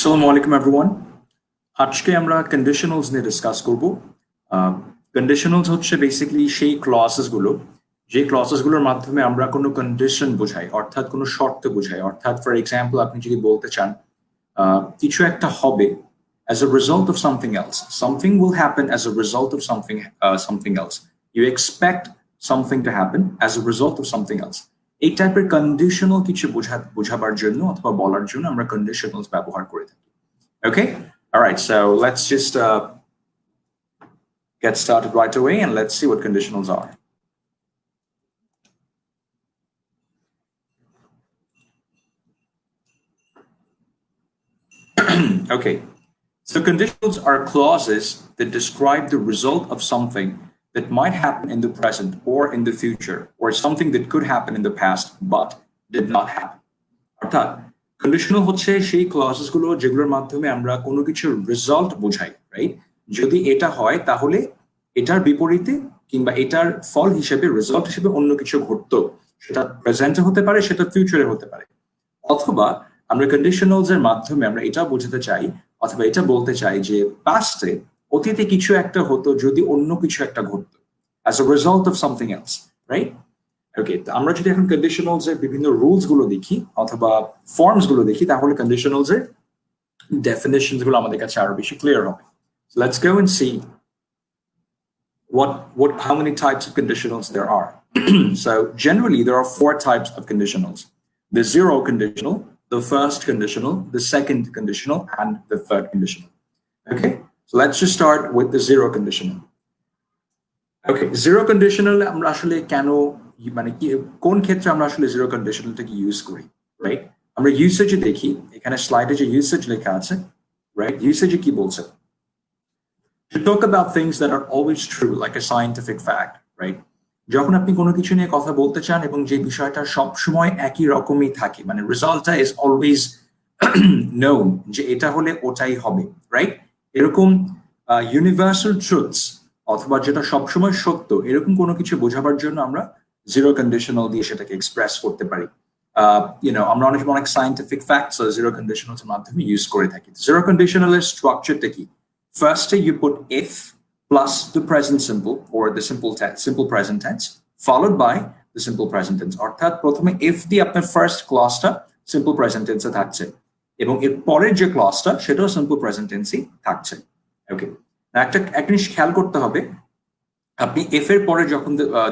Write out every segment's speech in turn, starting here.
আসসালামু আলাইকুম এভরিওয়ান। আজকে আমরা কন্ডিশনালস নিয়ে ডিসকাস করব। কন্ডিশনালস হচ্ছে বেসিক্যালি সেই ক্লজেস গুলো যে ক্লজেস গুলোর মাধ্যমে আমরা কোনো কন্ডিশন বোঝাই, অর্থাৎ কোনো শর্ত বোঝাই। অর্থাৎ ফর এক্সাম্পল আপনি যদি বলতে চান কিছু একটা হবে as a result of something else, something will happen as a result of something else, you expect something to happen as a result of something else. এই টাইপের কন্ডিশনাল কিছু বোঝাবার জন্য অথবা বলার জন্য আমরা কন্ডিশনালস ব্যবহার করে থাকি। Okay, all right, so let's just get started right away and let's see what conditionals are. Okay, so conditionals are clauses that describe the result of something that might happen in the present or in the future, or something that could happen in the past but did not happen. অর্থাৎ conditional হচ্ছে সেই clauses গুলো যেগুলোর মাধ্যমে আমরা কোনো কিছুর result বোঝাই, রাইট? যদি এটা হয় তাহলে এটার বিপরীতে কিংবা এটার ফল হিসেবে রেজাল্ট হিসেবে অন্য কিছু ঘটতো, সেটা প্রেজেন্টে হতে পারে, সেটা ফিউচারে হতে পারে। অথবা আমরা কন্ডিশনালস এর মাধ্যমে আমরা এটা বোঝাতে চাই অথবা এটা বলতে চাই যে পাস্টে অতীতে কিছু একটা হতো যদি অন্য কিছু একটা ঘটতো as a result of something else, right? ওকে, তো আমরা যদি এখন কন্ডিশনালস এর বিভিন্ন রুলস গুলো দেখি অথবা ফর্মস গুলো দেখি তাহলে কন্ডিশনালস এর ডেফিনিশনস গুলো আমাদের কাছে আরো বেশি ক্লিয়ার হবে। So let's go and see how many types of conditionals there are. So generally there are 4 types of conditionals: the zero conditional, the first conditional, the second conditional, and the third conditional. Okay, so let's just start with the zero conditional. Okay, zero conditional আমরা আসলে কেন মানে কি কোন ক্ষেত্রে আমরা আসলে zero কন্ডিশনালটাকে use করি, রাইট? আমরা ইউসেজে দেখি, এখানে স্লাইডে যে ইউসেজ লেখা আছে, রাইট? ইউসেজে কি বলছে? To talk about things that are always true, like a scientific fact, right? যখন আপনি কোনো কিছু নিয়ে কথা বলতে চান এবং যে বিষয়টা সবসময় একই রকমই থাকে, মানে রেজাল্টটা ইজ অলওয়েজ নোন, যে এটা হলে ওটাই হবে, রাইট? এরকম ইউনিভার্সাল ট্রুথস অথবা যেটা সবসময় সত্য, এরকম কোনো কিছু বোঝাবার জন্য আমরা জিরো কন্ডিশনাল দিয়ে সেটাকে এক্সপ্রেস করতে পারি। আমরা অনেক সায়েন্টিফিক ফ্যাক্টস জিরো কন্ডিশনালস এর মাধ্যমে ইউজ করে থাকি। জিরো কন্ডিশনালের স্ট্রাকচারটা কি? Firstly, you put if plus the present simple or the simple present tense followed by the simple present tense. অর্থাৎ প্রথমে if দিয়ে আপনার ফার্স্ট ক্লজটা সিম্পল প্রেজেন্ট টেন্সে থাকছে এবং এর পরের যে ক্লজটা সেটাও সিম্পল প্রেজেন্ট টেন্সই থাকছে। ওকে, একটা জিনিস খেয়াল করতে হবে, আপনি এফ এর পরে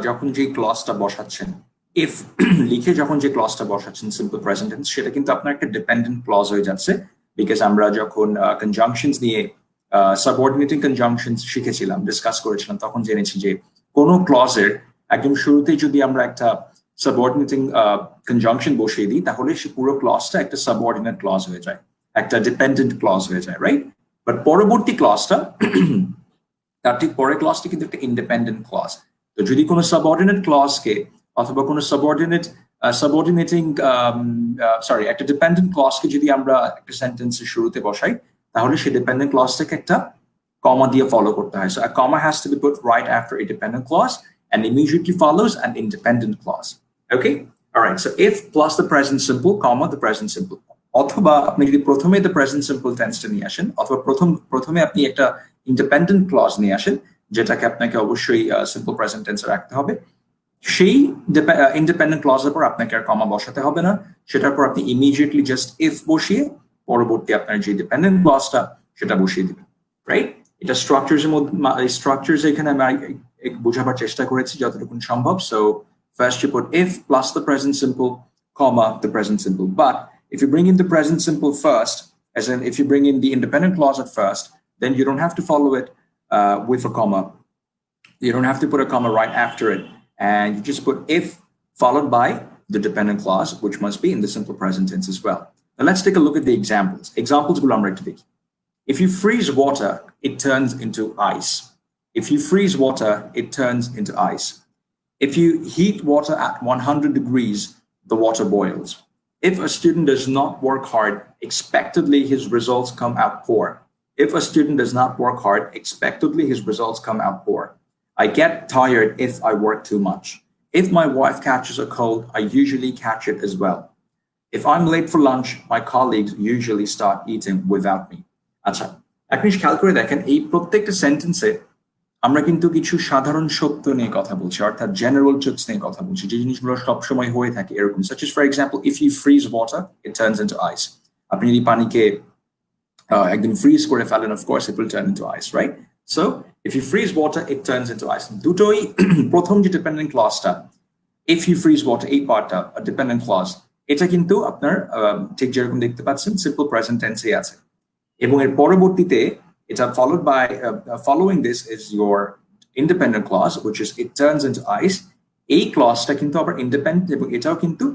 যখন যে ক্লজটা বসাচ্ছেন, ইফ লিখে যখন যে ক্লজটা বসাচ্ছেন সিম্পল প্রেজেন্ট টেন্স, সেটা কিন্তু আপনার একটা ডিপেন্ডেন্ট ক্লজ হয়ে যাচ্ছে। বিকজ আমরা যখন কনজাংশনস নিয়ে সাবঅর্ডিনেটিং কনজাংশনস শিখেছিলাম, ডিসকাস করেছিলাম, তখন জেনেছি যে কোনো ক্লজের একদম শুরুতেই যদি আমরা একটা সাবঅর্ডিনেটিং কনজাংশন বসিয়ে দিই তাহলে সে পুরো ক্লজটা একটা সাবঅর্ডিনেট ক্লজ হয়ে যায়, একটা ডিপেন্ডেন্ট ক্লজ হয়ে যায়, রাইট? বাট পরবর্তী ক্লজটা তার ঠিক পরের ক্লজটি কিন্তু একটা ইন্ডিপেন্ডেন্ট ক্লজ। তো যদি কোনো সাবঅর্ডিনেট ক্লজকে অথবা কোনো একটা ডিপেন্ডেন্ট ক্লজকে যদি আমরা একটা সেন্টেন্সের শুরুতে বসাই তাহলে সেই ডিপেন্ডেন্ট ক্লজটাকে একটা কমা দিয়ে ফলো করতে হয়। So a comma has to be put right after a dependent clause and immediately follows an independent clause. Okay, all right, so if plus the present simple comma the present simple, অথবা আপনি যদি প্রথমে the present simple টেন্সটা নিয়ে আসেন অথবা প্রথমে আপনি একটা ইন্ডিপেন্ডেন্ট ক্লজ নিয়ে আসেন যেটাকে আপনাকে অবশ্যই সিম্পল প্রেজেন্ট টেন্সে রাখতে হবে, সেই ইন্ডিপেন্ডেন্ট ক্লজের পর আপনাকে আর কমা বসাতে হবে না, সেটার পর আপনি ইমিডিয়েটলি জাস্ট ইফ বসিয়ে পরবর্তী আপনার যে ডিপেন্ডেন্ট ক্লজটা সেটা বসিয়ে দিবেন, রাইট? এটা স্ট্রাকচারস এখানে আমি বোঝাবার চেষ্টা করেছি যতটুকু সম্ভব। So first you put if plus the present simple comma the present simple, but if you bring in the present simple first, as in if you bring in the independent clause at first, then you don't have to follow it with a comma. You don't have to put a comma right after it, and you just put if followed by the dependent clause, which must be in the simple present tense as well. Now let's take a look at the examples. Examples gulo amra ekটু দেখি। If you freeze water, it turns into ice. If you freeze water, it turns into ice. If you heat water at 100 degrees, the water boils. If a student does not work hard, expectedly his results come out poor. If a student does not work hard, expectedly his results come out poor. I get tired if I work too much. If my wife catches a cold, I usually catch it as well. If I'm late for lunch, my colleagues usually start eating without me. আচ্ছা, এক জিনিস খেয়াল করে দেখেন, এই প্রত্যেকটা সেন্টেন্সে আমরা কিন্তু কিছু সাধারণ সত্য নিয়ে কথা বলছি, অর্থাৎ জেনারেল ট্রুথস নিয়ে কথা বলছি, যে জিনিসগুলো সবসময় হয়ে থাকে এরকম। Such as for example, if you freeze water it turns into ice. আপনি যদি পানিকে একদম ফ্রিজ করে ফেলেন, of course it will turn into ice, right? So if you freeze water it turns into ice, দুটোই প্রথম যে ডিপেন্ডেন্ট ক্লজটা, ইফ ইউ ফ্রিজ ওয়াটার, এই পার্টটা ডিপেন্ডেন্ট ক্লজ, এটা কিন্তু আপনার ঠিক যেরকম দেখতে পাচ্ছেন সিম্পল প্রেজেন্ট টেন্সে আছে, এবং এর পরবর্তীতে এটা followed by following this is your independent clause, which is it turns into ice. এই ক্লজটা কিন্তু আবার ইন্ডিপেন্ডেন্ট এবং এটাও কিন্তু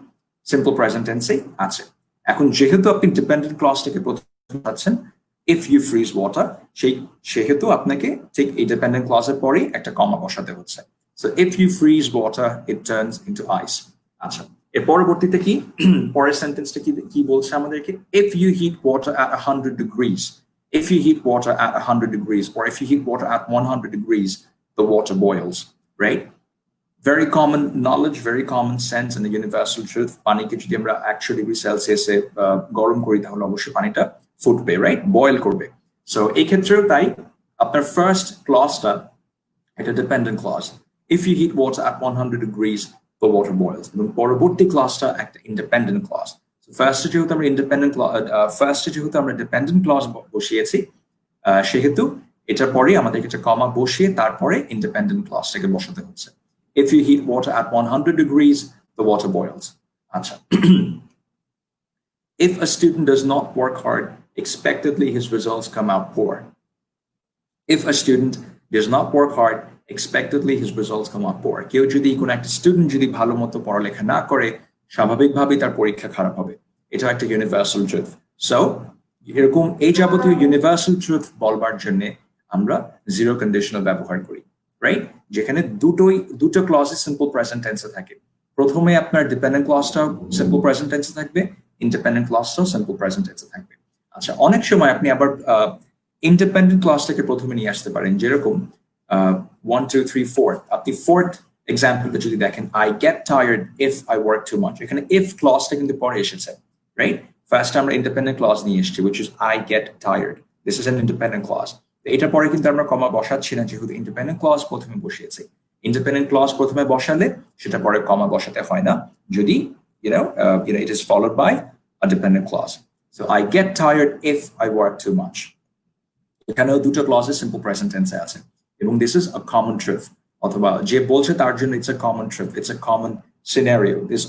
সিম্পল প্রেজেন্ট টেন্সে আছে। এখন যেহেতু আপনি ডিপেন্ডেন্ট ক্লজটাকে প্রথমে পাচ্ছেন ইফ ইউ ফ্রিজ ওয়াটার, সেহেতু আপনাকে ঠিক এই ডিপেন্ডেন্ট ক্লজের পরে একটা কমা বসাতে হচ্ছে। So if you freeze water it turns into ice. আচ্ছা, এর পরবর্তীতে কি, পরের সেন্টেন্সটা কি বলছে আমাদেরকে, if you heat water at 100 degrees, if you heat water at 100 degrees, or if you heat water at 100 degrees, the water boils, right? Very common knowledge, very common sense and a universal truth. পানিকে যদি আমরা 100 degree সেলসিয়াসে গরম করি তাহলে অবশ্যই পানিটা ফুটবে, right, boil করবে। সো এই ক্ষেত্রেও তাই আপনার ফার্স্ট ক্লজটা এটা dependent clause, if you heat water at 100 degrees, the water boils, এবং পরবর্তী ক্লজটা একটা ইন্ডিপেন্ডেন্ট ক্লজ। ফার্স্টে যেহেতু আমরা ডিপেন্ডেন্ট ক্লজ বসিয়েছি, সেহেতু এটার পরে আমাদেরকে একটা কমা বসিয়ে তারপরে ইন্ডিপেন্ডেন্ট ক্লজটাকে বসাতে হচ্ছে। If you heat water at 100 degrees, the water boils. আচ্ছা, if a student does not work hard, expectedly his results come out poor. If a student does not work hard, expectedly his results come out poor. কেউ যদি কোন একটা student যদি ভালো মতো পড়ালেখা না করে, স্বাভাবিকভাবেই তার পরীক্ষা খারাপ হবে। এটা একটা ইউনিভার্সাল ট্রুথ। সো এরকম এই যাবতীয় ইউনিভার্সাল ট্রুথ বলবার জন্য আমরা জিরো কন্ডিশনাল ব্যবহার করি, রাইট? যেখানে দুটো ক্লজে সিম্পল প্রেজেন্ট টেন্সে থাকে। প্রথমে আপনার ডিপেন্ডেন্ট ক্লজটাও সিম্পল প্রেজেন্ট টেন্সে থাকবে, ইন্ডিপেন্ডেন্ট ক্লজটাও সিম্পল প্রেজেন্ট টেন্সে থাকবে। আচ্ছা, অনেক সময় আপনি আবার ইন্ডিপেন্ডেন্ট ক্লজটাকে প্রথমে নিয়ে আসতে পারেন, যেরকম 1 2 3 4, আপনি ফোর্থ এক্সাম্পলটা যদি দেখেন, I get tired if I work too much, এখানে if ক্লজটা কিন্তু পরে এসেছে, রাইট? ফার্স্ট আমরা ইন্ডিপেন্ডেন্ট ক্লজ নিয়ে এসেছি, which is I get tired. This is an independent clause. এটার পরে কিন্তু আমরা কমা বসাচ্ছি না, যেহেতু ইন্ডিপেন্ডেন্ট ক্লজ প্রথমে বসিয়েছি। ইন্ডিপেন্ডেন্ট ক্লজ প্রথমে বসালে সেটা পরে কমা বসাতে হয় না, যদি it is followed by a dependent clause. So I get tired if I work too much. এখানেও দুটো ক্লজে সিম্পল প্রেজেন্ট টেন্সে আছে, এবং this is a common truth, অথবা যে বলছে তার জন্য it's a common truth, it's a common scenario. This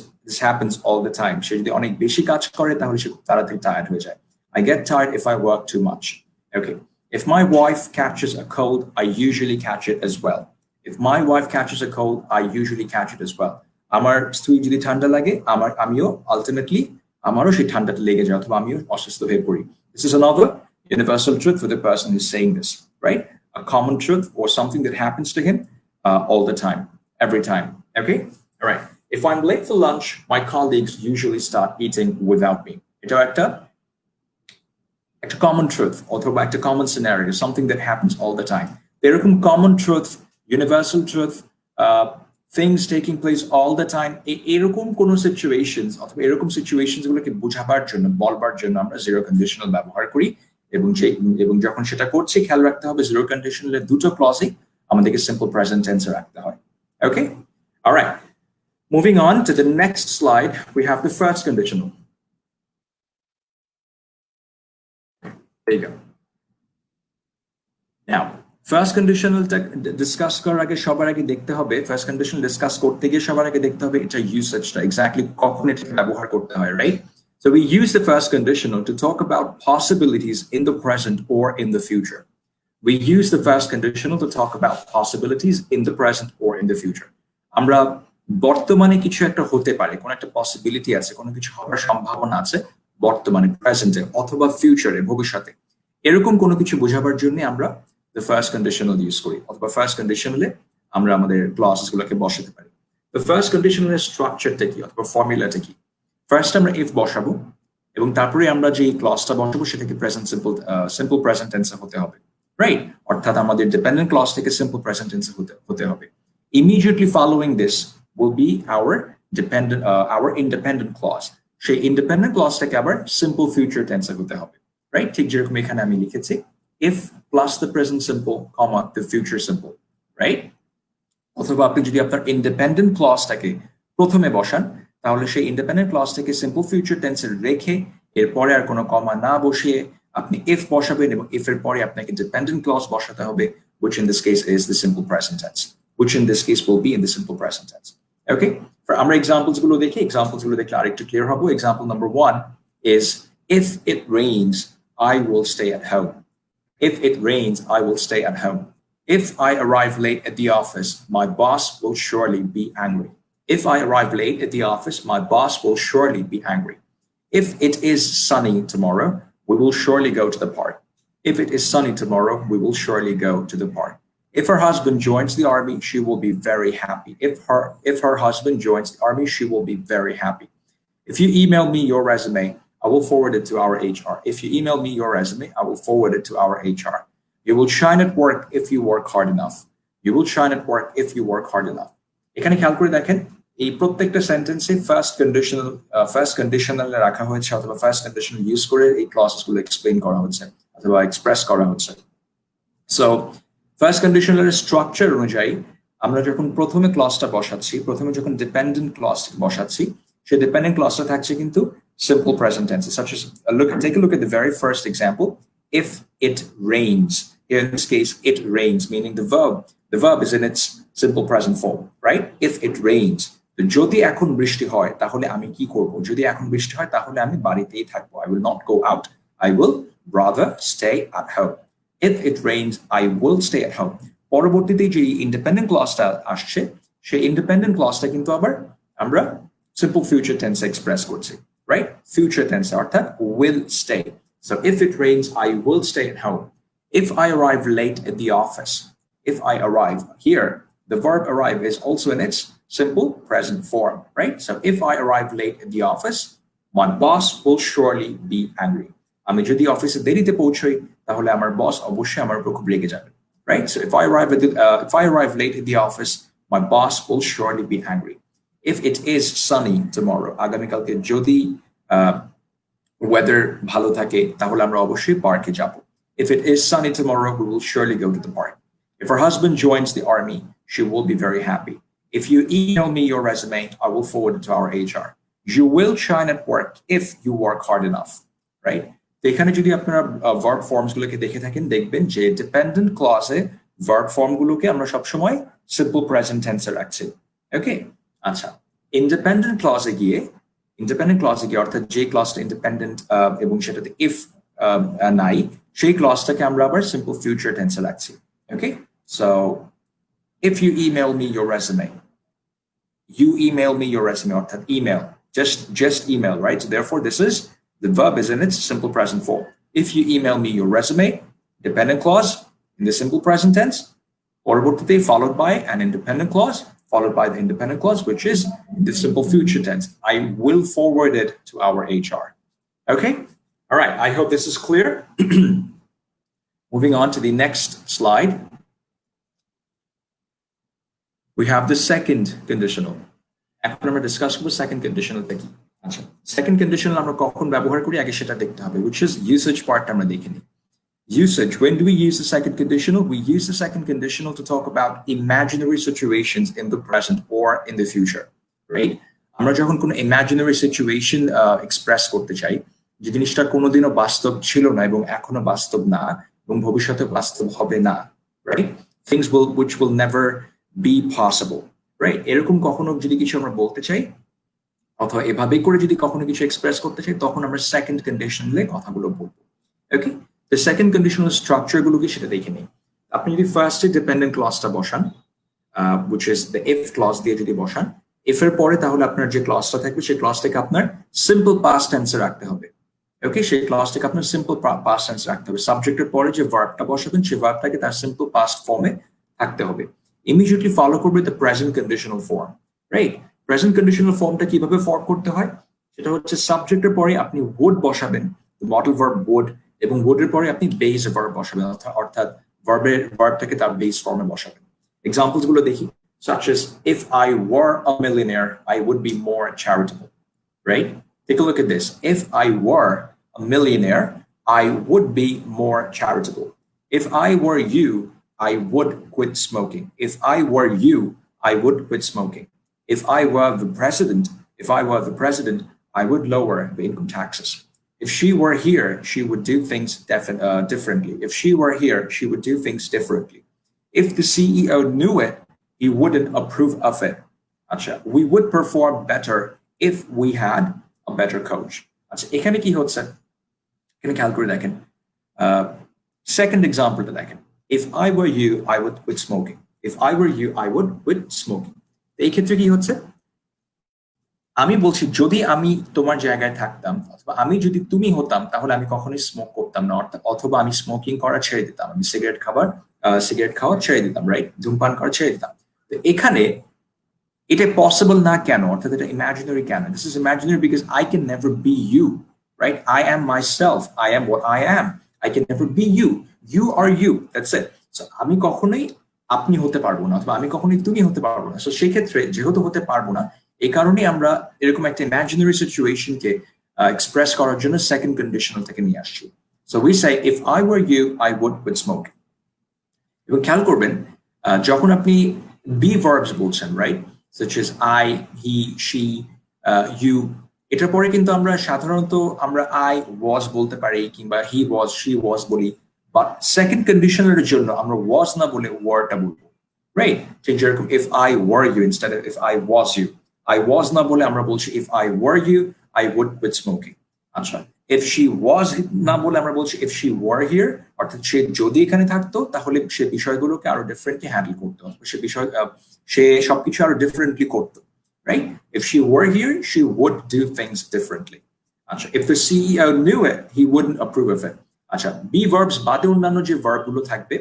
happens all the time. সে যদি অনেক বেশি কাজ করে তাহলে সে খুব তাড়াতাড়ি টায়ার্ড হয়ে যায়। I get tired if I work too much. Okay. If my wife catches a cold, I usually catch it as well. If my wife catches a cold, I usually catch it as well. আমার স্ত্রী যদি ঠান্ডা লাগে, আমিও ultimately আমারও সেই ঠান্ডাটা লেগে যায়, অথবা আমিও অসুস্থ হয়ে পড়ি। This is another universal truth for the person who's saying this, right? A common truth or something that happens to him all the time, every time. Okay? All right. If I'm late for lunch, my colleagues usually start eating without me. It's a common truth, অথবা একটা common scenario, something that happens all the time. এরকম common truth, universal truth, things taking place all the time, এরকম কোন situations অথবা এরকম situations গুলোকে বোঝাবার জন্য, বলবার জন্য আমরা জিরো কন্ডিশনাল ব্যবহার করি, এবং যখন সেটা করছি খেয়াল রাখতে হবে জিরো কন্ডিশনালের দুটো ক্লজে আমাদেরকে সিম্পল প্রেজেন্ট টেন্সে রাখতে হয়। Okay? All right. Moving on to the next slide, we have the first conditional. There you go. Now, first conditional discuss করার আগে সবার আগে দেখতে হবে, first conditional discuss করতে গিয়ে সবার আগে দেখতে হবে এটা ইউসেজটা এক্স্যাক্টলি কখন এটা ব্যবহার করতে হয়, right? So we use the first conditional to talk about possibilities in the present or in the future. We use the first conditional to talk about possibilities in the present or in the future. আমরা বর্তমানে কিছু একটা হতে পারে, কোন একটা possibility আছে, কোনো কিছু হওয়ার সম্ভাবনা আছে বর্তমানে, প্রেজেন্টে, অথবা ফিউচারে, ভবিষ্যতে, এরকম কোনো কিছু বোঝাবার জন্য আমরা the first conditional ইউজ করি, অথবা ফার্স্ট কন্ডিশনালে আমরা আমাদের ক্লজেস গুলোকে বসাতে পারি। The first conditionaলের স্ট্রাকচারটা কি, অথবা ফর্মুলাটা কি? ফার্স্ট আমরা if বসাবো, এবং তারপরে আমরা যে ক্লজটা বসাবো সেটাকে সিম্পল প্রেজেন্ট টেন্সে হতে হবে, রাইট? অর্থাৎ আমাদের ডিপেন্ডেন্ট ক্লজ থেকে সিম্পল প্রেজেন্ট টেন্সে হতে হবে। Immediately following this will be our independent clause. সেই ইন্ডিপেন্ডেন্ট ক্লজটাকে আবার সিম্পল ফিউচার টেন্সে হতে হবে, রাইট? ঠিক যেরকম এখানে আমি লিখেছি, if plus the present simple, comma the future simple, right? অথবা আপনি যদি আপনার ইন্ডিপেন্ডেন্ট ক্লজটাকে প্রথমে বসান, তাহলে সেই ইন্ডিপেন্ডেন্ট ক্লজটাকে সিম্পল ফিউচার টেন্সে রেখে এরপরে আর কোনো কমা না বসিয়ে আপনি if বসাবেন, এবং if এর পরে আপনাকে ডিপেন্ডেন্ট ক্লজ বসাতে হবে, which in this case is the simple present tense, which in this case will be in the simple present tense. Okay, আমরা এক্সাম্পলস গুলো দেখি, এক্সাম্পলস গুলো দেখলে আরেকটু ক্লিয়ার হবে। Example number 1 is if it rains I will stay at home. If it rains I will stay at home. If I arrive late at the office my boss will surely be angry. If I arrive late at the office my boss will surely be angry. If it is sunny tomorrow we will surely go to the park. If it is sunny tomorrow we will surely go to the park. If her husband joins the army, she will be very happy. If her husband joins the army, she will be very happy. If you email me your resume, I will forward it to our HR. If you email me your resume, I will forward it to our HR. You will shine at work if you work hard enough. You will shine at work if you work hard enough. এখানে খেয়াল করে দেখেন, এই প্রত্যেকটা সেন্টেন্সে first conditional রাখা হয়েছে, অথবা ফার্স্ট কন্ডিশনাল ইউজ করে এই ক্লজেস গুলো এক্সপ্লেইন করা হচ্ছে অথবা এক্সপ্রেস করা হচ্ছে। সো ফার্স্ট কন্ডিশনালের স্ট্রাকচার অনুযায়ী আমরা যখন প্রথমে ক্লজটা বসাচ্ছি, প্রথমে যখন ডিপেন্ডেন্ট ক্লজ বসাচ্ছি, সেই ডিপেন্ডেন্ট ক্লজটা থাকছে কিন্তু simple present tenses, such as take a look at the very first example. If it rains, here in this case it rains, meaning the verb is in its simple present form, right? If it rains, যদি এখন বৃষ্টি হয় তাহলে আমি কি করব? যদি এখন বৃষ্টি হয় তাহলে আমি বাড়িতেই থাকবো, I will not go out, I will rather stay at home. If it rains I will stay at home. পরবর্তীতে যে ইন্ডিপেন্ডেন্ট ক্লজটা আসছে, সেই ইন্ডিপেন্ডেন্ট ক্লজটা কিন্তু আবার আমরা simple future tense এক্সপ্রেস করছি, right? Future tense অর্থাৎ will stay. So if it rains I will stay at home. If I arrive late at the office, if I arrive, here the verb arrive is also in its simple present form, right? So if I arrive late at the office my boss will surely be angry. আমি যদি অফিসে দেরিতে পৌঁছাই তাহলে আমার বস অবশ্যই আমার উপর খুব রেগে যাবে, right? So if I arrive late at the office my boss will surely be angry. If it is sunny tomorrow, আগামীকালকে যদি weather ভালো থাকে তাহলে আমরা অবশ্যই পার্কে যাব. If it is sunny tomorrow we will surely go to the park. If her husband joins the army she will be very happy. If you email me your resume I will forward it to our HR. You will shine at work if you work hard enough, right? তো এখানে যদি আপনারা verb forms গুলোকে দেখে থাকেন দেখবেন যে dependent ক্লজে verb form গুলোকে আমরা সবসময় সিম্পল প্রেজেন্ট টেন্সে রাখছি, ওকে? আচ্ছা, ইন্ডিপেন্ডেন্ট ক্লজে গিয়ে অর্থাৎ যে ক্লজটা ইন্ডিপেন্ডেন্ট এবং সেটাতে ইফ নাই, সেই ক্লজটাকে আমরা আবার সিম্পল ফিউচার টেন্সে রাখছি, okay? So if you email me your resume, you email me your resume অর্থাৎ email, just email, right? So therefore this is the verb is in its simple present form. If you email me your resume, dependent clause in the simple present tense, পরবর্তীতে followed by an independent clause, followed by the independent clause, which is in the simple future tense. I will forward it to our HR. Okay? All right. I hope this is clear. Moving on to the next slide. We have the second conditional. এখন আমরা discuss করব second কন্ডিশনালটা কি। আচ্ছা, second conditional আমরা কখন ব্যবহার করি আগে সেটা দেখতে হবে, which is usage পার্টটা আমরা দেখে নিই। Usage. When do we use the second conditional? We use the second conditional to talk about imaginary situations in the present or in the future, right? আমরা যখন কোনো imaginary situation express করতে চাই, যে জিনিসটা কোনোদিনও বাস্তব ছিল না এবং এখনো বাস্তব না এবং ভবিষ্যতে বাস্তব হবে না, right? Things which will never be possible, right? এরকম কখনো যদি কিছু আমরা বলতে চাই অথবা এভাবে করে যদি কখনো কিছু এক্সপ্রেস করতে চাই তখন আমরা সেকেন্ড কন্ডিশনালে কথাগুলো বলবো, ওকে? The second conditional structure গুলোকে সেটা দেখে নিই। আপনি যদি ফার্স্টে ডিপেন্ডেন্ট ক্লজটা বসান, which is the if clause দিয়ে যদি বসান, if এর পরে তাহলে আপনার যে ক্লজটা থাকবে সেই ক্লজটাকে আপনার সিম্পল পাস্ট টেন্সে রাখতে হবে, ওকে? সেই ক্লজটাকে আপনার সিম্পল পাস্ট টেন্সে রাখতে হবে। সাবজেক্টের পরে যে ভার্বটা বসাবেন সেই ভার্বটাকে তার সিম্পল পাস্ট ফর্মে থাকতে হবে। ইমিডিয়েটলি ফলো করবে the present conditional form, right? Present conditional ফর্মটা কিভাবে ফর্ম করতে হয় সেটা হচ্ছে সাবজেক্টের পরে আপনি would বসাবেন, মডেল ভার্ব would, এবং would-এর পরে আপনি বেস ভার্ব বসাবেন, অর্থাৎ ভার্বটাকে তার বেস ফর্মে বসাবেন। এক্সাম্পলস গুলো দেখি, such as if I were a millionaire I would be more charitable, right? Take a look at this. If I were a millionaire, I would be more charitable. If I were you, I would quit smoking. If I were you, I would quit smoking. If I were the president, I would lower the income taxes. If she were here, she would do things differently. If she were here, she would do things differently. If the CEO knew it, he wouldn't approve of it. Acha, we would perform better if we had a better coach. Acha, এখানে কি হচ্ছে? এখানে খেয়াল করে দেখেন। Second example টা দেখেন। If I were you, I would quit smoking. If I were you, I would quit smoking. এই ক্ষেত্রে কি হচ্ছে? আমি বলছি যদি আমি তোমার জায়গায় থাকতাম অথবা আমি যদি তুমি হতাম তাহলে আমি কখনোই স্মোক করতাম না অথবা আমি স্মোকিং করা ছেড়ে দিতাম আমি সিগারেট খাওয়া ছেড়ে দিতাম রাইট ধূমপান করা ছেড়ে দিতাম তো এখানে এটা পসিবল না কেন অর্থাৎ এটা ইমাজিনারি কেন this is imaginary because I can never be you right I am myself I am what I am I can never be you you are you that's it so আমি কখনোই আপনি হতে পারবো না অথবা আমি কখনোই তুমি হতে পারবো না সো সেই ক্ষেত্রে যেহেতু হতে পারবো না এই কারণে আমরা এরকম একটা ইমাজিনারি সিচুয়েশনকে এক্সপ্রেস করার জন্য সেকেন্ড কন্ডিশনাল থেকে নিয়ে আসছি so we say if I were you I would quit smoking এবং খেয়াল করবেন যখন আপনি বি ভার্বস বলছেন right such as I, he, she, you এটার পরে কিন্তু আমরা সাধারণত আমরা I was বলতে পারি কিংবা he was, she was বলি বাট সেকেন্ড কন্ডিশনালের জন্য আমরা was না বলে were-টা বলবো রাইট ঠিক যেরকম if I were you instead of if I was you I was না বলে আমরা বলছি if I were you I would quit smoking আচ্ছা if she was না বলে আমরা বলছি if she were here অর্থাৎ সে যদি এখানে থাকতো তাহলে সে বিষয়গুলোকে আরো ডিফারেন্টলি হ্যান্ডেল করতো সে সবকিছু আরো ডিফারেন্টলি করতো right if she were here she would do things differently আচ্ছা if the CEO knew it he wouldn't approve of it আচ্ছা be verbs বাদে অন্যান্য যে ভার্ব গুলো থাকবে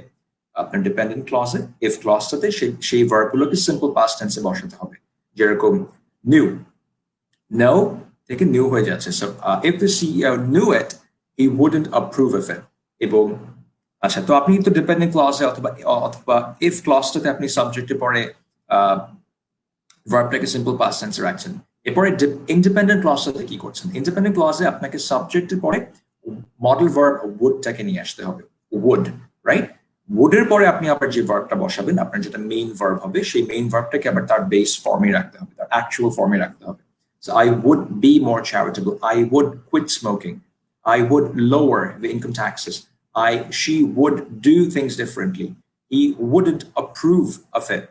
আপনার ডিপেন্ডেন্ট ক্লজে if ক্লজটাতে সেই ভার্ব গুলোকে সিম্পল পাস্ট টেন্সে বসাতে হবে যেরকম knew know থেকে নিউ হয়ে যাচ্ছে so if the CEO knew it he wouldn't approve of it এবং আচ্ছা তো আপনি তো ডিপেন্ডেন্ট ক্লজে অথবা if ক্লজটাতে আপনি সাবজেক্টে পরে ভার্বটাকে সিম্পল পাস্ট টেন্সে রাখছেন এরপরে ইন্ডিপেন্ডেন্ট ক্লজটাতে কি করছেন ইন্ডিপেন্ডেন্ট ক্লজে আপনাকে সাবজেক্টের পরে মডেল ভার্ব would-টাকে নিয়ে আসতে হবে would রাইট would-এর পরে আপনি আবার যে ভার্বটা বসাবেন আপনার যেটা মেইন ভার্ব হবে সেই মেইন ভার্বটাকে আবার তার বেস ফর্মে রাখতে হবে তার অ্যাকচুয়াল ফর্মে রাখতে হবে So I would be more charitable. I would quit smoking. I would lower the income taxes. She would do things differently. He wouldn't approve of it.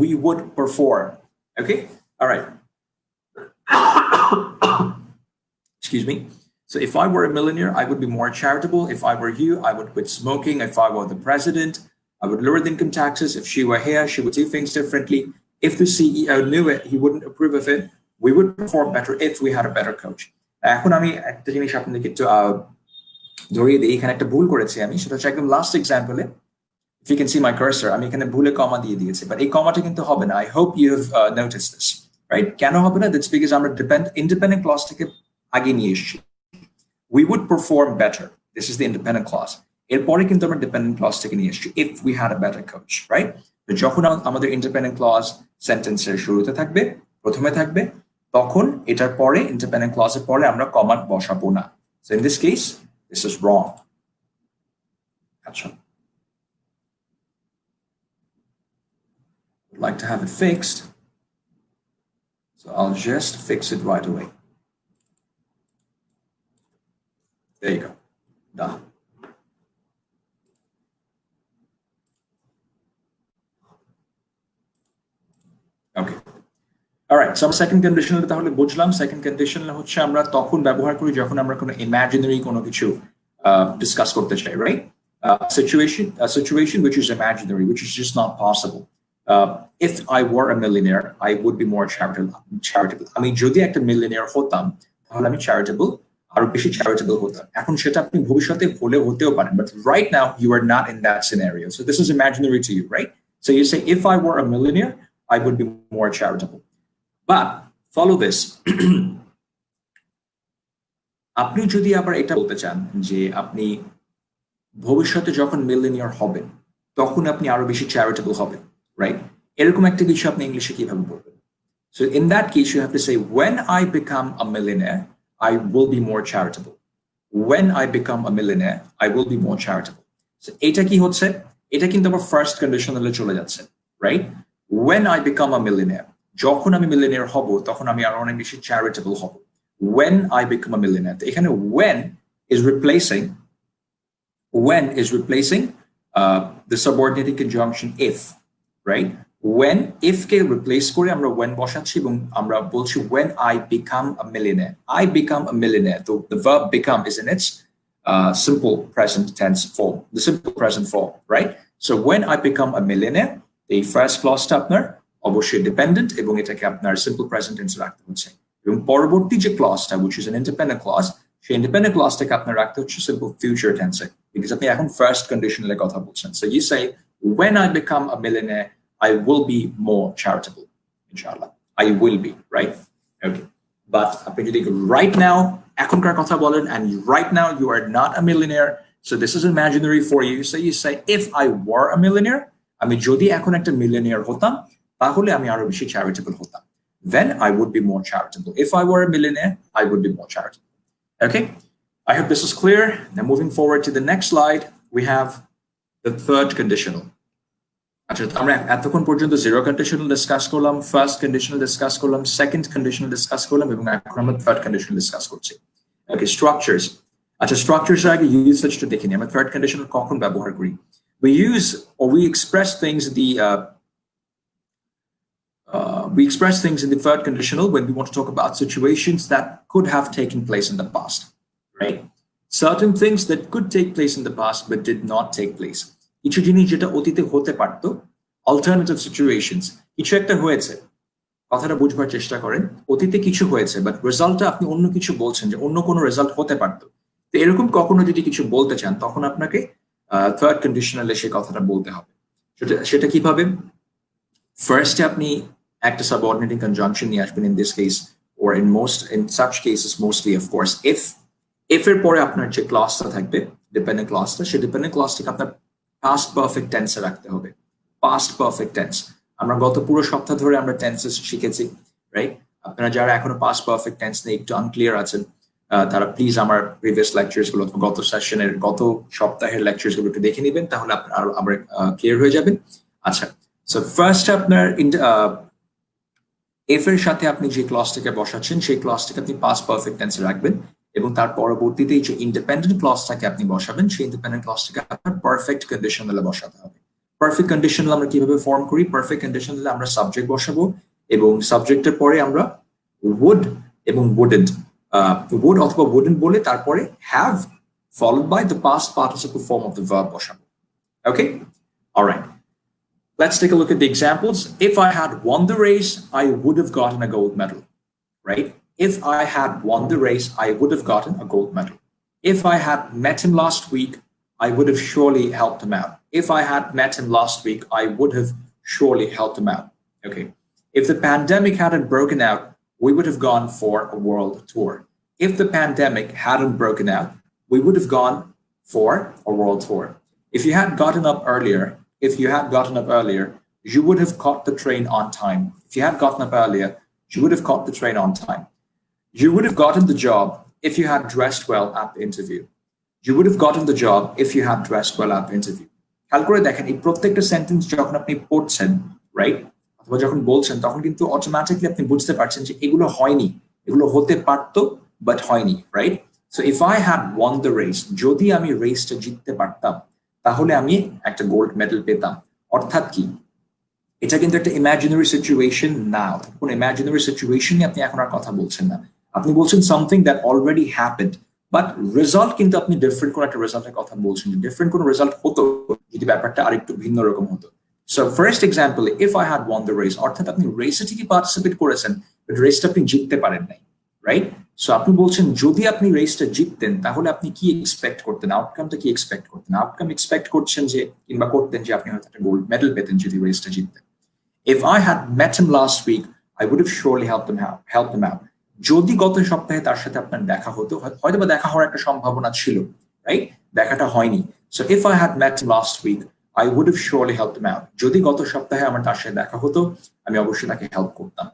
We would perform. Okay? All right. Excuse me. So if I were a millionaire, I would be more charitable. If I were you, I would quit smoking. If I were the president, I would lower the income taxes. If she were here, she would do things differently. If the CEO knew it, he wouldn't approve of it. We would perform better if we had a better coach. এখন আমি একটা জিনিস আপনাদেরকে একটু ধরিয়ে দিই এখানে একটা ভুল করেছি আমি সেটা হচ্ছে একদম last এক্সাম্পলে if you can see my cursor আমি এখানে ভুলে কমা দিয়ে দিয়েছি বাট এই কমাটা কিন্তু হবে না I hope you have noticed this right কেন হবে না that's because আমরা independent clause থেকে আগে নিয়ে এসেছি we would perform better this is the independent clause এরপরে কিন্তু আমরা dependent clause থেকে নিয়ে এসেছি if we had a better coach right তো যখন আমাদের ইন্ডিপেন্ডেন্ট ক্লজ সেন্টেন্সের শুরুতে থাকবে প্রথমে থাকবে তখন এটার পরে ইন্ডিপেন্ডেন্ট ক্লজের পরে আমরা কমা বসাবো না so in this case this is wrong আচ্ছা I'd like to have it fixed so I'll just fix it right away there you go done Okay. All right. So আমরা সেকেন্ড কন্ডিশনাল তাহলে বুঝলাম second conditional হচ্ছে আমরা তখন ব্যবহার করি যখন আমরা কোনো ইমাজিনারি কোনো কিছু ডিসকাস করতে চাই right situation which is imaginary which is just not possible if I were a millionaire I would be more charitable আমি যদি একটা মিলিয়নিয়ার হতাম তাহলে আমি charitable আরো বেশি charitable হতাম এখন সেটা আপনি ভবিষ্যতে হতেও পারেন but right now you are not in that scenario so this is imaginary to you right so you say if I were a millionaire I would be more charitable. But follow this. আপনি যদি আবার এটা বলতে চান যে আপনি ভবিষ্যতে যখন মিলিয়নিয়ার হবেন তখন আপনি আরো বেশি চ্যারিটেবল হবেন রাইট এরকম একটা বিষয় আপনি ইংলিশে কিভাবে বলবেন So in that case, you have to say, when I become a millionaire, I will be more charitable. When I become a millionaire, I will be more charitable. So এটা কি হচ্ছে? এটা কিন্তু আমার ফার্স্ট কন্ডিশনালে চলে যাচ্ছে, right? When I become a millionaire, যখন আমি মিলিয়নিয়ার হব তখন আমি আরো অনেক বেশি চ্যারিটেবল হব। When I become a millionaire, তো এখানে when is replacing the subordinating conjunction if, right? When if K replace করে আমরা when বসাচ্ছি এবং আমরা বলছি when I become a millionaire. I become a millionaire. The verb become is in its simple present tense form, the simple present form, right? So when I become a millionaire, the first clause টা আপনার অবশ্যই dependent এবং এটাকে আপনার simple present tense রাখতে হচ্ছে। এবং পরবর্তী যে ক্লজটা which is an independent clause, সেই independent clauseটাকে আপনার রাখতে হচ্ছে simple future tense because আপনি এখন first conditionaler কথা বলছেন। So you say when I become a millionaire, I will be more charitable, inshallah. I will be, right? Okay. But আপনি যদি right now এখনকার কথা বলেন and right now you are not a millionaire, so this is imaginary for you. So you say if I were a millionaire, আমি যদি এখন একটা millionaire হতাম তাহলে আমি আরো বেশি charitable হতাম। Then I would be more charitable. If I were a millionaire, I would be more charitable. Okay? I hope this is clear. Now moving forward to the next slide, we have the third conditional. আচ্ছা, আমরা এতক্ষণ পর্যন্ত zero conditional discuss করলাম, first conditional discuss করলাম, second conditional discuss করলাম এবং এখন আমরা থার্ড কন্ডিশনাল ডিসকাস করছি। ওকে, স্ট্রাকচারস। আচ্ছা, স্ট্রাকচারস আগে ইউজেজটা দেখে নিই। আমরা থার্ড কন্ডিশনাল কখন ব্যবহার করি? We use or we express things in the third conditional when we want to talk about situations that could have taken place in the past, right? Certain things that could take place in the past but did not take place. কিছু জিনিস যেটা অতীতে হতে পারতো, alternative situations, কিছু একটা হয়েছে, কথাটা বুঝবার চেষ্টা করেন, অতীতে কিছু হয়েছে বাট রেজাল্টটা আপনি অন্য কিছু বলছেন যে অন্য কোনো রেজাল্ট হতে পারতো। তো এরকম কখনো যদি কিছু বলতে চান তখন আপনাকে থার্ড কন্ডিশনালে সে কথাটা বলতে হবে। সেটা কিভাবে? ফার্স্টে আপনি একটা সাবঅর্ডিনেটিং কনজাংশন নিয়ে আসবেন in this case or in such cases mostly of course if এর পরে আপনার যে ক্লজটা থাকবে ডিপেন্ডেন্ট ক্লজটা, সেই ডিপেন্ডেন্ট ক্লজটাকে আপনার past perfect tense রাখতে হবে। past perfect tense, আমরা গত পুরো সপ্তাহ ধরে আমরা টেন্সেস শিখেছি, রাইট? আপনারা যারা এখনো past perfect tense নিয়ে একটু আনক্লিয়ার আছেন তারা প্লিজ আমার প্রিভিয়াস লেকচারস গুলো, গত সেশনের গত সপ্তাহের লেকচারস গুলো একটু দেখে নেবেন, তাহলে আপনারা আবার ক্লিয়ার হয়ে যাবেন। আচ্ছা, সো ফার্স্ট আপনার এফ এর সাথে আপনি যে ক্লজটাকে বসাচ্ছেন সেই ক্লজটাকে আপনি past perfect tense রাখবেন এবং তার পরবর্তীতে যে ইন্ডিপেন্ডেন্ট ক্লজটাকে আপনি বসাবেন সেই ইন্ডিপেন্ডেন্ট ক্লজটাকে আপনার পারফেক্ট কন্ডিশনালে বসাতে হবে। পারফেক্ট কন্ডিশনাল আমরা কিভাবে ফর্ম করি? পারফেক্ট কন্ডিশনালে আমরা সাবজেক্ট বসাবো এবং সাবজেক্টের পরে আমরা would এবং wouldn't, would অথবা wouldn't বলে তারপরে have followed by the past participle form of the verb বসাবো। Okay? All right. Let's take a look at the examples. If I had won the race, I would have gotten a gold medal, right? If I had won the race, I would have gotten a gold medal. If I had met him last week, I would have surely helped him out. If I had met him last week, I would have surely helped him out. Okay. If the pandemic hadn't broken out, we would have gone for a world tour. If the pandemic hadn't broken out, we would have gone for a world tour. If you had gotten up earlier, you would have caught the train on time. If you had gotten up earlier, you would have caught the train on time. You would have gotten the job if you had dressed well at the interview. You would have gotten the job if you had dressed well at the interview. খেয়াল করে দেখেন, এই প্রত্যেকটা sentence যখন আপনি পড়ছেন, right, অথবা যখন বলছেন, তখন কিন্তু অটোমেটিকলি আপনি বুঝতে পারছেন যে এগুলো হয়নি, এগুলো হতে পারতো বাট হয়নি, right? So if I had one the race, যদি আমি রেসটা জিততে পারতাম তাহলে আমি একটা গোল্ড মেডেল পেতাম। অর্থাৎ কি, এটা কিন্তু একটা ইমাজিনারি সিচুয়েশন না, কোন ইমাজিনারি সিচুয়েশনে আপনি এখন আর কথা বলছেন না, আপনি বলছেন something that already happened, but result কিন্তু আপনি ডিফারেন্ট কোন একটা রেজাল্টের কথা বলছেন। ডিফারেন্ট কোন রেজাল্ট হতো যদি ব্যাপারটা আরেকটু ভিন্ন রকম হতো। So first example, if I had one the race, অর্থাৎ আপনি রেসে ঠিকই পার্টিসিপেট করেছেন বাট রেসটা আপনি জিততে পারেন নাই, রাইট? সো আপনি বলছেন যদি আপনি রেসটা জিততেন তাহলে আপনি কি এক্সপেক্ট করতেন, আউটকামটা কি এক্সপেক্ট করতেন? আউটকাম এক্সপেক্ট করছেন যে কিংবা করতেন যে আপনি হয়তো একটা গোল্ড মেডেল পেতেন যদি রেসটা জিততেন। If I had met him last week, I would have surely helped him out. যদি গত সপ্তাহে তার সাথে আপনার দেখা হতো, হয়তো বা দেখা হওয়ার একটা সম্ভাবনা ছিল, রাইট? দেখাটা হয়নি। So if I had met him last week, I would have surely helped him out. যদি গত সপ্তাহে আমার তার সাথে দেখা হতো, আমি অবশ্যই তাকে হেল্প করতাম।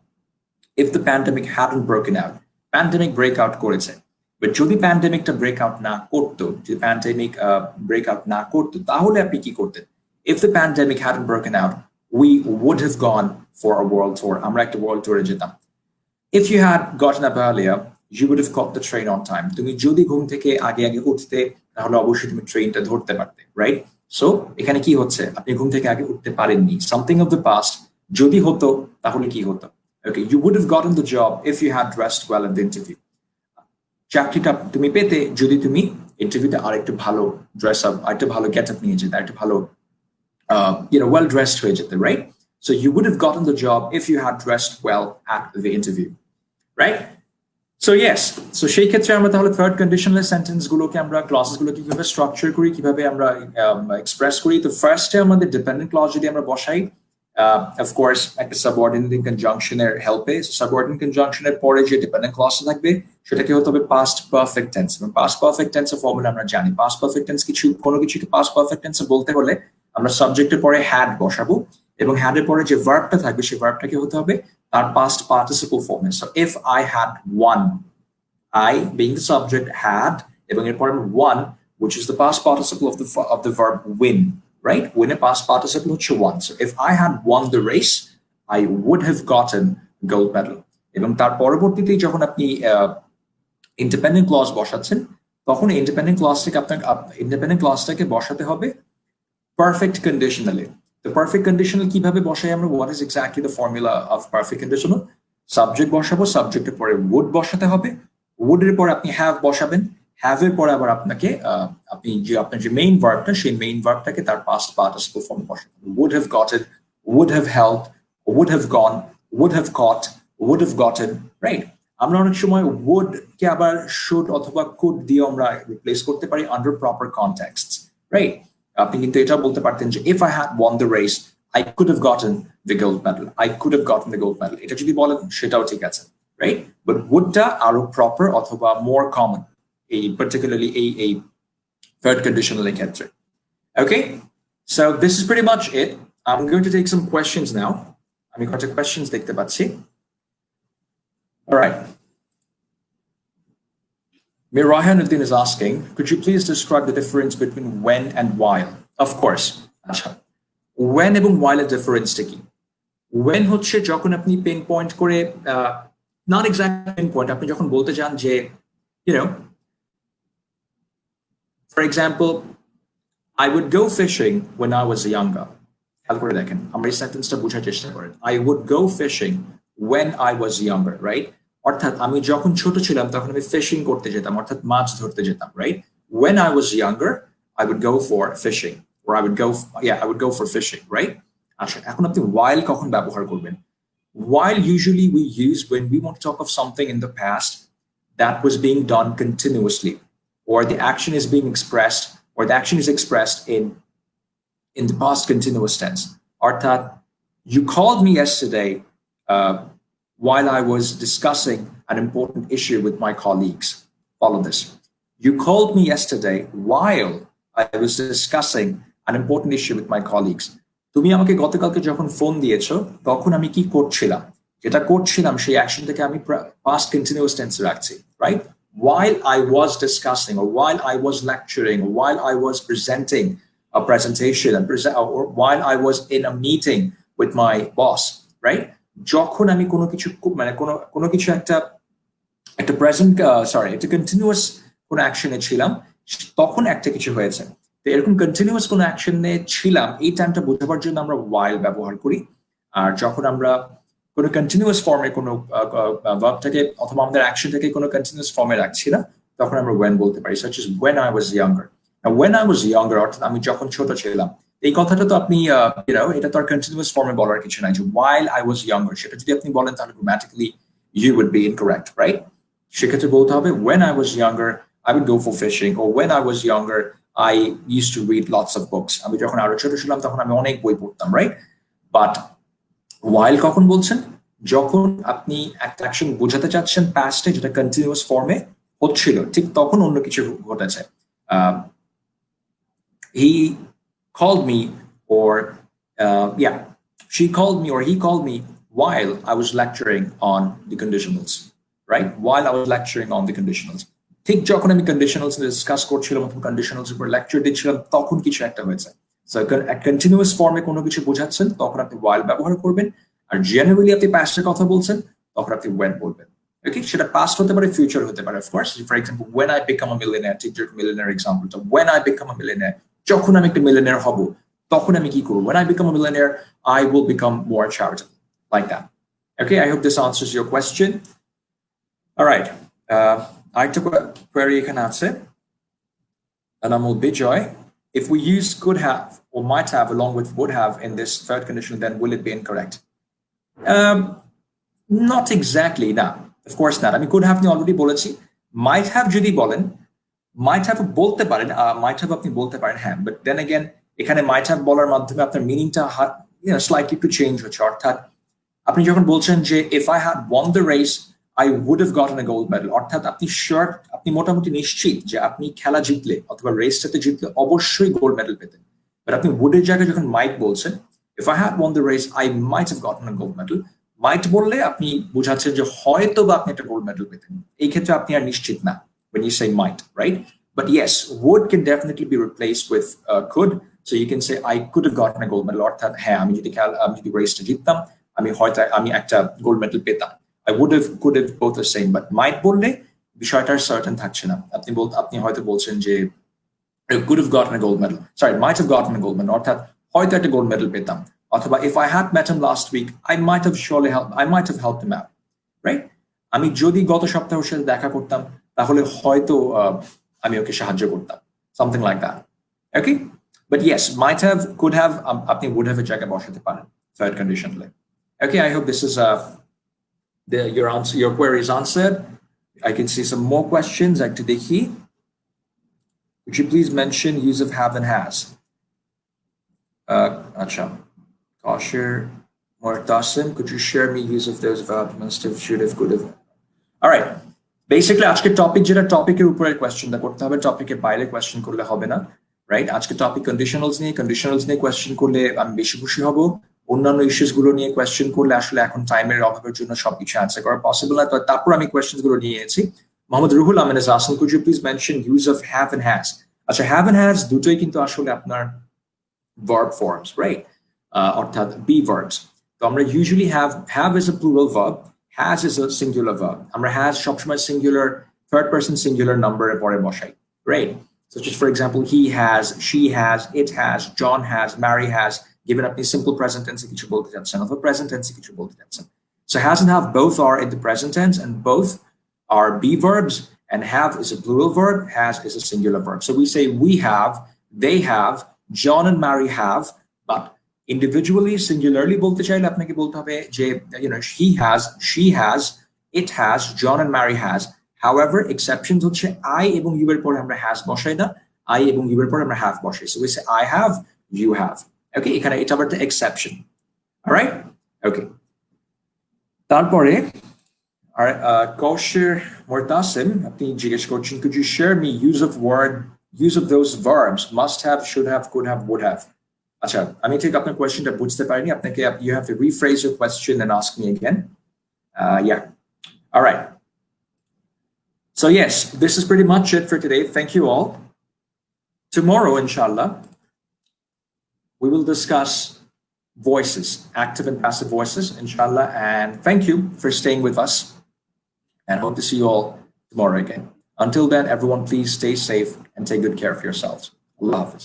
if the pandemic hadn't broken out, pandemic breakout করেছে, but যদি প্যান্ডেমিকটা ব্রেকআউট না করতো, যদি প্যান্ডেমিক ব্রেকআউট না করতো, তাহলে আপনি কি করতেন? If the pandemic hadn't broken out, we would have gone for a world tour. আমরা একটা world tour যেতাম. If you had gotten up earlier, you would have caught the train on time. তুমি যদি ঘুম থেকে আগে আগে উঠতে, তাহলে অবশ্যই তুমি ট্রেনটা ধরতে পারতে, রাইট? সো এখানে কি হচ্ছে? আপনি ঘুম থেকে আগে উঠতে পারেননি, সামথিং অফ দ্য পাস্ট। যদি হতো তাহলে কি হতো? Okay, you would have gotten the job if you had dressed well at the interview. চাকরিটা তুমি পেতে যদি তুমি ইন্টারভিউতে আরেকটু ভালো ড্রেস আপ, আরেকটু ভালো গেট আপ নিয়ে যেতে, আরেকটু ভালো well dressed হয়ে যেতে, right? So you would have gotten the job if you had dressed well at the interview, right? So yes, so সেই ক্ষেত্রে আমরা তাহলে থার্ড কন্ডিশনাল সেন্টেন্স গুলোকে আমরা ক্লজেস গুলোকে কিভাবে স্ট্রাকচার করি, কিভাবে আমরা এক্সপ্রেস করি। তো ফার্স্টে আমাদের ডিপেন্ডেন্ট ক্লজ যদি আমরা বসাই, of course একটা সাবঅর্ডিনেটিং কনজাংশনের হেল্পে, সাবঅর্ডিনেট কনজাংশনের পরে যে ডিপেন্ডেন্ট ক্লজ থাকবে সেটাকে হতে হবে পাস্ট পারফেক্ট টেন্স। এবং পাস্ট পারফেক্ট টেন্সের ফর্মুলা আমরা জানি। পাস্ট পারফেক্ট টেন্স কোনো কিছুকে পাস্ট পারফেক্ট টেন্সে বলতে হলে আমরা সাবজেক্টের পরে হ্যাড বসাবো, এবং হ্যাডের পরে যে ভার্বটা থাকবে সেই ভার্বটাকে হতে হবে তার পাস্ট পার্টিসিপল ফর্মে। So if I had one, I being the subject had, এবং এরপরে one which is the past participle of the verb win, right? Win এর past participle হচ্ছে won. So if I had won the race, I would have gotten gold medal. এবং তার পরবর্তীতে যখন আপনি independent clause বসাচ্ছেন, তখন ইন্ডিপেন্ডেন্ট ক্লজটাকে বসাতে হবে পারফেক্ট কন্ডিশনালে। তো পারফেক্ট কন্ডিশনাল কিভাবে বসাই আমরা? What is exactly the formula of perfect conditional? Subject বসাবো, সাবজেক্টের পরে would বসাতে হবে, would এর পর আপনি have বসাবেন, have এর পরে আবার আপনাকে আপনার যে মেইন ভার্বটা, সেই মেইন ভার্বটাকে তার পাস্ট পার্টিসিপল ফর্মে বসাতে হবে। would have gotten, would have helped, would have gone, would have caught, would have gotten, right? আমরা অনেক সময় would কে আবার should অথবা could দিয়ে আমরা রিপ্লেস করতে পারি under proper contexts, right? আপনি কিন্তু এটা বলতে পারতেন যে if I had won the race, I could have gotten the gold medal. I could have gotten the gold medal. এটা যদি বলেন সেটাও ঠিক আছে, right? But would-টা আরো proper অথবা more common, particularly a third conditional ক্ষেত্রে. Okay, so this is pretty much it. I'm going to take some questions now. আমি কয়েকটা questions দেখতে পাচ্ছি. All right. Mir Rahanuddin is asking, could you please describe the difference between when and while? Of course. When এবং while এর ডিফারেন্সটা কি? When হচ্ছে যখন আপনি পিন পয়েন্ট করে, not exactly পিন পয়েন্ট, আপনি যখন বলতে চান যে, you know, for example, I would go fishing when I was younger. খেয়াল করে দেখেন, আমরা এই সেন্টেন্সটা বোঝার চেষ্টা করেন। I would go fishing when I was younger, right? অর্থাৎ আমি যখন ছোট ছিলাম তখন আমি ফিশিং করতে যেতাম, অর্থাৎ মাছ ধরতে যেতাম, right? When I was younger, I would go for fishing, or I would go for fishing, right? আচ্ছা, এখন আপনি while কখন ব্যবহার করবেন? While usually we use when we want to talk of something in the past that was being done continuously, or the action is being expressed, or the action is expressed in the past continuous tense. অর্থাৎ, you called me yesterday while I was discussing an important issue with my colleagues. Follow this. You called me yesterday while I was discussing an important issue with my colleagues. তুমি আমাকে গতকালকে যখন phone দিয়েছো তখন আমি কি করছিলাম? যেটা করছিলাম সেই অ্যাকশনটাকে আমি past continuous tense রাখছি, right? While I was discussing, or while I was lecturing, or while I was presenting a presentation, or while I was in a meeting with my boss, right? যখন আমি কোনো কিছু মানে কোনো কিছু একটা present একটা কন্টিনিউয়াস কোনো অ্যাকশনে ছিলাম, তখন একটা কিছু হয়েছে। তো এরকম কন্টিনিউয়াস কোনো অ্যাকশনে ছিলাম, এই টাইমটা বোঝাবার জন্য আমরা while ব্যবহার করি। আর যখন আমরা কোনো কন্টিনিউয়াস ফর্মে কোনো ভার্বটাকে অথবা আমাদের অ্যাকশনটাকে কোনো কন্টিনিউয়াস ফর্মে রাখছি না, তখন আমরা when বলতে পারি, such as when I was younger. Now when I was younger অর্থাৎ আমি যখন ছোট ছিলাম, এই কথাটা তো আপনি এটা তো আর কন্টিনিউয়াস ফর্মে বলার কিছু নাই যে while I was younger, সেটা যদি আপনি বলেন তাহলে grammatically you would be incorrect, right? সেক্ষেত্রে বলতে হবে when I was younger I would go for fishing, or when I was younger I used to read lots of books. আমি যখন আরো ছোট ছিলাম তখন আমি অনেক বই পড়তাম, right? But while কখন বলছেন? যখন আপনি একটা অ্যাকশন বোঝাতে চাচ্ছেন পাস্টে, যেটা কন্টিনিউয়াস ফর্মে হচ্ছিল, ঠিক তখন অন্য কিছু ঘটেছে। He called me, or she called me, or he called me while I was lecturing on the conditionals, right? While I was lecturing on the conditionals. ঠিক যখন আমি conditionals ডিসকাস করছিলাম অথবা conditionals উপর লেকচার দিচ্ছিলাম তখন কিছু একটা হয়েছে। সো কন্টিনিউয়াস ফর্মে কোনো কিছু বোঝাচ্ছেন তখন আপনি while ব্যবহার করবেন, আর জেনারেলি আপনি পাস্টের কথা বলছেন তখন আপনি when বলবেন। ওকে, সেটা পাস্ট হতে পারে, ফিউচার হতে পারে। Of course for example when I become a millionaire, ঠিক যেরকম millionaire এক্সাম্পলটা, when I become a millionaire, যখন আমি একটা millionaire হব তখন আমি কি করব? When I become a millionaire, I will become more charitable, like that. Okay, I hope this answers your question. All right. আরেকটা query এখানে আছে, Anamul Bijoy. If we use could have or might have along with would have in this third condition, then will it be incorrect? Not exactly, না, of course not. আমি could have নিয়ে already বলেছি। might have যদি বলেন, might have বলতে পারেন, might have আপনি বলতে পারেন, হ্যাঁ, but then again এখানে might have বলার মাধ্যমে আপনার মিনিংটা slightly একটু চেঞ্জ হচ্ছে। অর্থাৎ আপনি যখন বলছেন যে if I had won the race I would have gotten a gold medal, অর্থাৎ আপনি শিওর, আপনি মোটামুটি নিশ্চিত যে আপনি খেলা জিতলে অথবা রেসটাতে জিতলে অবশ্যই গোল্ড মেডেল পেতেন। বাট আপনি উডের জায়গায় যখন মাইট বলছেন, if I had won the race I might have gotten a gold medal, মাইট বললে আপনি বোঝাচ্ছেন যে হয়তো বা আপনি একটা গোল্ড মেডেল পেতেন। এই ক্ষেত্রে আপনি আর নিশ্চিত না when you say might, right? But yes, would can definitely be replaced with could. So you can say I could have gotten a gold medal, অর্থাৎ হ্যাঁ আমি যদি রেসটা জিততাম আমি হয়তো আমি একটা গোল্ড মেডেল পেতাম। I would have, could have, both the same, but might বললে বিষয়টার সার্টেন থাকছে না। আপনি হয়তো বলছেন যে could have gotten a gold medal, sorry, might have gotten a gold medal, অর্থাৎ হয়তো একটা গোল্ড মেডেল পেতাম। অথবা if I had met him last week I might have helped him out, right? আমি যদি গত সপ্তাহে ওর সাথে দেখা করতাম তাহলে হয়তো আমি ওকে সাহায্য করতাম, something like that. Okay, but yes, might have, could have, আপনি would have এর জায়গায় বসাতে পারেন third conditionally. Okay, I hope this is your query is answered. I can see some more questions. Ekta dekhi. Could you please mention use of have and has? Acha. Kashir Mortasim, could you share me use of those verbs? Must have, should have, could have. All right. Basically, আজকে topic যেটা টপিকের উপরে কোয়েশ্চেনটা করতে হবে, টপিকের বাইরে question করলে হবে না, রাইট? আজকে টপিক কন্ডিশনালস নিয়ে কোয়েশ্চেন করলে আমি বেশি খুশি হব। অন্যান্য ইস্যুস গুলো নিয়ে কোয়েশ্চেন করলে আসলে এখন টাইমের অভাবের জন্য সবকিছু অ্যান্সার করা পসিবল না। তারপর আমি কোয়েশ্চেন গুলো নিয়ে এসেছি। Mohammad Ruhul Amin is asking, could you please mention use of have and has? আচ্ছা, হ্যাভ এন্ড হ্যাজ দুটোই কিন্তু আসলে আপনার ভার্ব ফর্মস, রাইট? অর্থাৎ বি ভার্বস। তো আমরা usually have is a plural verb, has is a singular verb. আমরা হ্যাজ সবসময় সিঙ্গুলার, থার্ড পারসন সিঙ্গুলার নাম্বারের পরে বসাই, right? So just for example, he has, she has, it has, John has, Mary has, given আপনি simple present tense কিছু বলতে যাচ্ছেন অথবা present tense কিছু বলতে যাচ্ছেন। So has and have both are in the present tense and both are be verbs, and have is a plural verb, has is a singular verb. So we say we have, they have, John and Mary have, but individually, singularly বলতে চাইলে আপনাকে বলতে হবে যে he has, she has, it has, John and Mary has. However, exceptions হচ্ছে I এবং you এর পরে আমরা has বসাই না, I এবং you এর পরে আমরা have বসাই। So we say I have, you have. Okay, এখানে এটা আবার একটা exception. All right? Okay. তারপরে Kaushir Mortasim আপনি জিজ্ঞেস করছেন, could you share me use of those verbs must have, should have, could have, would have? আচ্ছা, আমি ঠিক আপনার কোয়েশ্চেনটা বুঝতে পারিনি। আপনাকে you have to rephrase your question and ask me again. Yeah. All right. So yes, this is pretty much it for today. Thank you all. Tomorrow, inshallah, we will discuss voices, active and passive voices, inshallah. And thank you for staying with us. And hope to see you all tomorrow again. Until then, everyone, please stay safe and take good care of yourselves. Allah Hafiz.